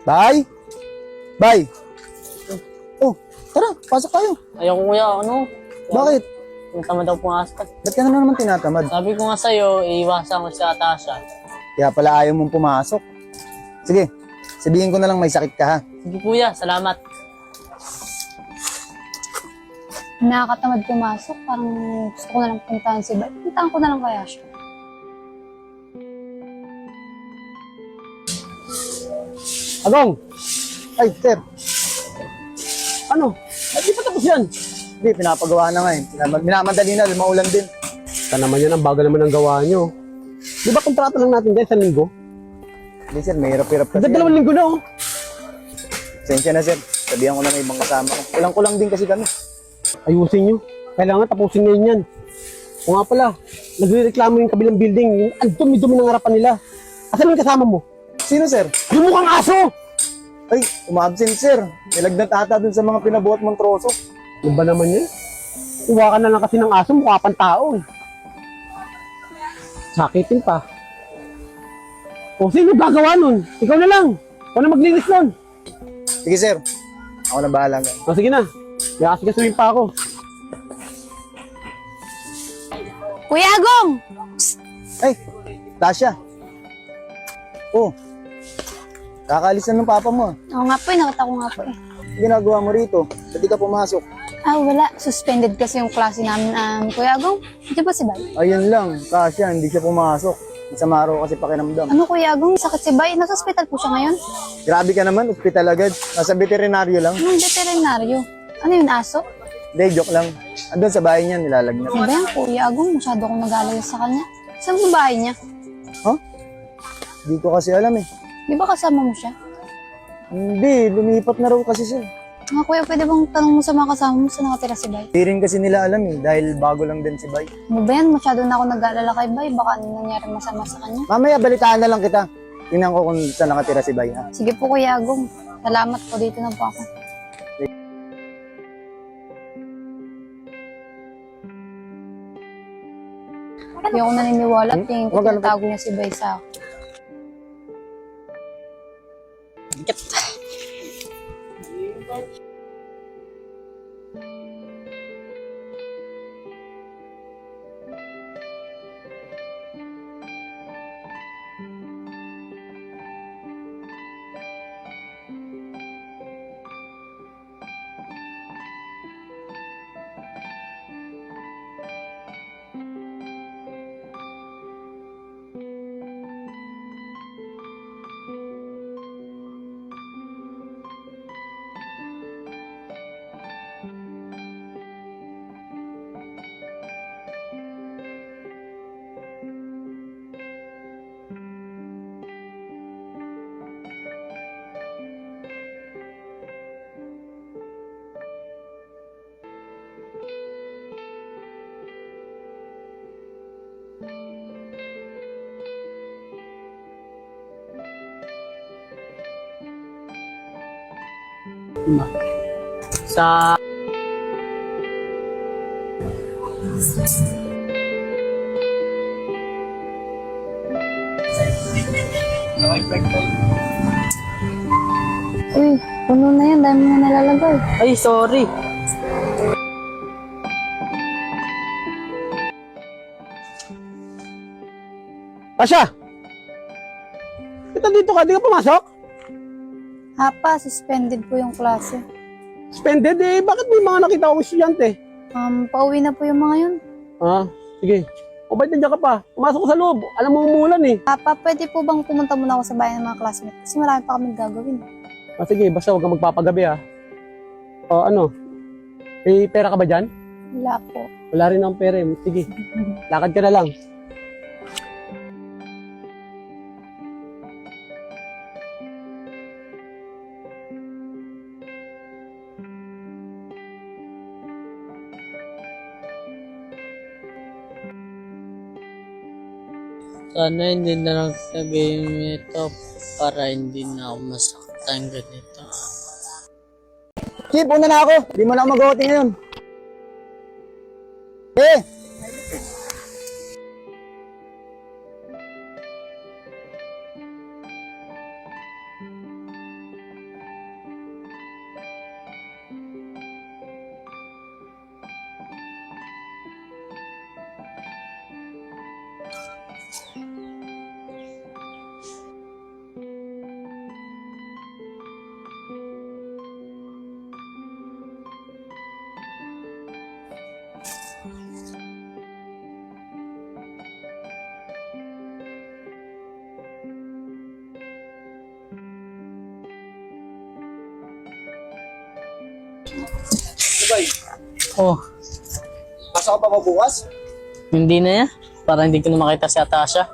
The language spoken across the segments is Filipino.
Bay? Bay? Oh, tara, pasok tayo. Ayoko kuya, ano? Bakit? Yung tamad daw pumasok. Ba't ka na naman tinatamad? Sabi ko nga sa'yo, iiwasan ko si Atasha. Kaya pala ayaw mong pumasok. Sige, sabihin ko na lang may sakit ka ha. Sige kuya, salamat. Nakakatamad pumasok. Parang gusto ko na lang puntahan si Bay. Puntahan ko na lang kaya siya. Agong, Ay, sir. ano? Ay, di pa tapos yan. Hindi, pinapagawa na nga eh. Minamadali na, maulan din. Ito naman yan, ang bagal naman ng gawa nyo. Di ba kontrata lang natin dyan sa linggo? Hindi sir, may hirap-hirap kasi. Dalawang linggo na oh. Sensya na sir. Sabihan ko na may ibang kasama ko. Kulang-kulang din kasi kami. Ayusin nyo. Kailangan tapusin ngayon yan. O nga pala, nagre-reklamo yung kabilang building. Yung ang dumi-dumi ng harapan nila. Asan yung kasama mo? Sino sir? Yung mukhang aso! Ay, umabsent sir. Nilagnat ata dun sa mga pinabuhat mong troso. Ano ba naman yan? Uwa ka na lang kasi ng aso, mukha pang tao eh. Sakitin pa. O sino gagawa nun? Ikaw na lang. Ikaw na maglinis nun. Sige sir. Ako na bahala. O sige na. May asikasuhin pa ako. Kuya Agong! Ay, Tasha. Oh, kakaalis na ng papa mo. Oo nga po, nakita ko nga po eh. Ang ginagawa mo rito? Ba't di ka pumasok? Wala. Suspended kasi yung klase namin. Kuya Agong, di ba si Bay? Ayun lang, Tasha, hindi siya pumasok. Masama raw kasi pakiramdam. Ano Kuya Agong? Sakit si Bay? Nasa hospital po siya ngayon? Grabe ka naman, ospital agad. Nasa veterinaryo lang. Anong veterinaryo? Ano yun, aso? Hindi, joke lang. Andun sa bahay niya, nilalagnat. Ano ba yan, Kuya Agong? Masyado akong nag-alala sa kanya. Saan yung bahay niya? Hindi ko kasi alam eh. Di ba kasama mo siya? Hindi, lumipat na raw kasi siya. Mga kuya, pwede bang tanong mo sa mga kasama mo saan nakatira si Bay? Hindi rin kasi nila alam eh, dahil bago lang din si Bay. Ano ba yan? Masyado na ako nag-aalala kay Bay. Baka ano nangyari masama sa kanya. Mamaya, balitaan na lang kita. Tingnan ko kung saan nakatira si Bay ha. Sige po Kuya Agong. Salamat po. Dito na po ako. Hindi ako naniniwala. Tingin ko Wag ka na- tinatago niya si Bay sa akin. Sa... Uy, puno na yan. Dami na nalalagay. Ay, sorry. Tasha! Kita dito ka, di ka pumasok? Hapa, suspended po yung klase. Suspended eh, bakit may mga nakita akong estudyante? Pauwi na po yung mga yun. Ah, sige. O ba't nandiyan ka pa? Pumasok ka sa loob. Alam mo umuulan eh. Papa, pwede po bang pumunta muna ako sa bahay ng mga classmates? Kasi marami pa kami gagawin. Ah, sige, basta huwag kang magpapagabi ah. O ano? May pera ka ba dyan? Wala po. Wala rin akong pera eh. Sige, lakad ka na lang. Sana hindi na lang sabihin ito para hindi na ako masaktan ganito. Chip, una na ako. Di mo na ako mag-OT ngayon. Eh! Ibay, Oh, pasok ka pa ba bukas? hindi na yan. Para hindi ko na makita si Atasha.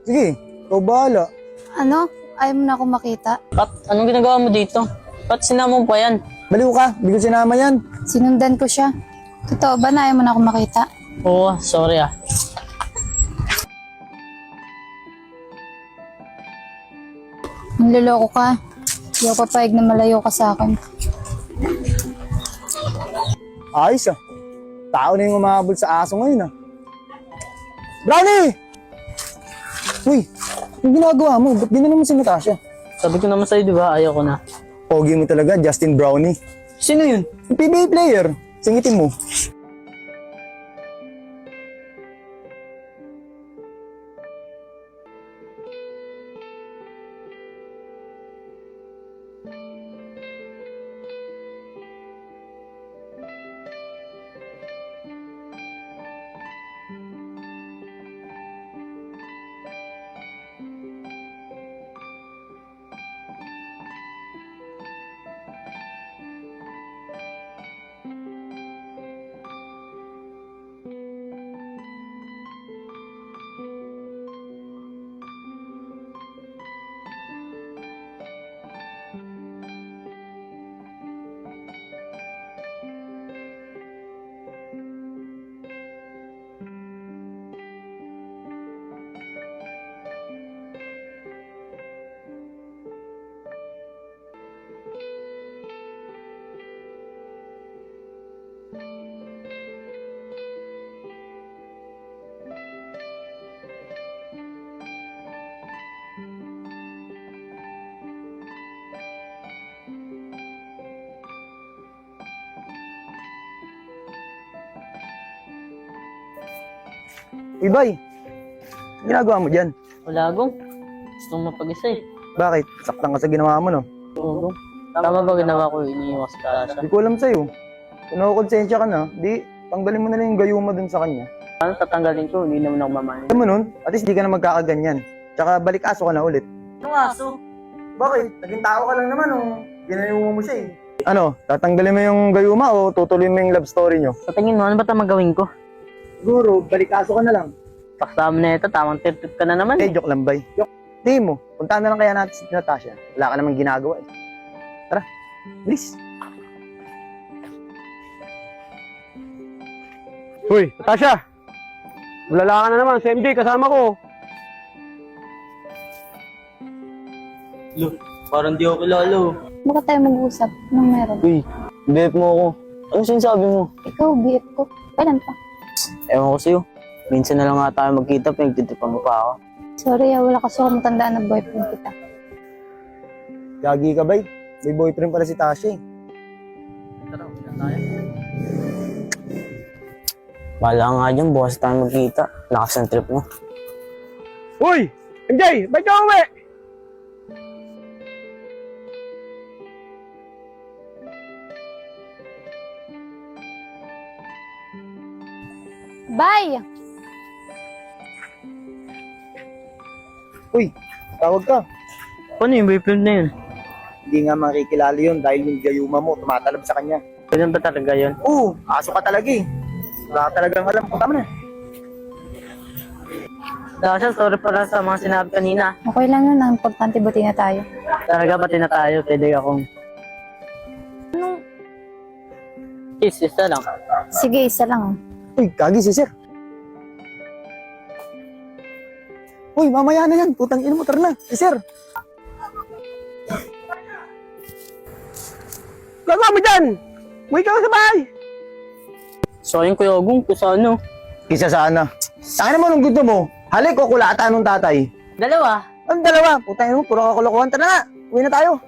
Sige, ikaw bahala. Ano? Ayaw mo na ako makita? Kat, anong ginagawa mo dito? Ba't sinama mo pa yan? Baliw ka, hindi ko sinama yan. Sinundan ko siya. Totoo ba na ayaw mo na ako makita? Oo, sorry ah. Niloloko ka. Hindi ako papayag na malayo ka sa akin. Ayos ah. Tao na yung umahabol sa aso ngayon ah. Brownie! Uy, yung ginagawa mo, ba't ginanon mo si Natasha? Sabi ko naman sa'yo, di ba? Ayaw ko na. Pogi mo talaga, Justin Brownie. Sino yun? Yung PBA player. Singitin mo. Ibay, ginagawa mo dyan? Wala, Gong. Gusto mong mapag-isa eh. Bakit? Saktan ka sa ginawa mo, no? Oo, Gong. Tama ba ginawa ko? Iniiwas si Atasha. Hindi ko alam sa'yo. Kung nakukonsensya ka na, di, tanggalin mo na lang yung gayuma dun sa kanya. Paano tatanggalin ko? Hindi naman ako mamahalin. Alam mo nun, at least di ka na magkakaganyan. Tsaka balik aso ka na ulit. Anong aso? Bakit? Naging tao ka lang naman, ginayuma mo siya eh. Ano, tatanggalin mo yung gayuma o tutuloy mo yung love story nyo? Sa tingin mo, ano ba tamang gawin ko? Siguro, balik aso ka na lang. Paksama na ito, tamang tip-tip ka na naman. Joke lang, bay. Joke. Di mo, puntahan na lang kaya natin si Natasha. Wala ka namang ginagawa eh. Tara, bilis. Uy, Natasha! Ulala ka na naman, si MJ, kasama ko. Lo, parang di ako kilala. Bakit tayo mag-usap? Anong meron? Uy, BF mo ako. Ano sinasabi mo? Ikaw, BF ko. Kailan pa? Ewan ko sa'yo. Minsan na lang nga tayo magkita, pinagtitipan mo pa ako. Sorry, wala kasi ako matandaan na boyfriend kita. Gagi ka, bay. May boyfriend pala si Tasha eh. Tara, umilan tayo. Wala nga dyan, bukas tayo magkita. Lakas ang trip mo. Uy! MJ, ba't ka uwi? Bye! Uy, tawag ka. Ano yung boyfriend na yun? Hindi nga makikilala yun dahil yung gayuma mo tumatalab sa kanya. Ganun ba talaga yun? Oo, aso ka talaga eh. Wala ka talagang alam. Punta mo na. Dasha, sorry pala sa mga sinabi kanina. Okay lang yun. Ang importante, buti na tayo. Talaga pati na tayo, pwede akong... Kiss, isa lang. Sige, isa lang. Uy, gagi si sir. Uy, mamaya na yan. Putang ina mo, tara na. Si sir. Gagawa mo dyan! Uwi ka na sa bahay! Sayang Kuya Gong, kung sa ano. Isa sana. Saan naman ang gusto mo? Halik o kulata nung tatay? Dalawa. Ang dalawa. Putang ina mo, puro kakulukuhan. Tara na. Uwi na tayo.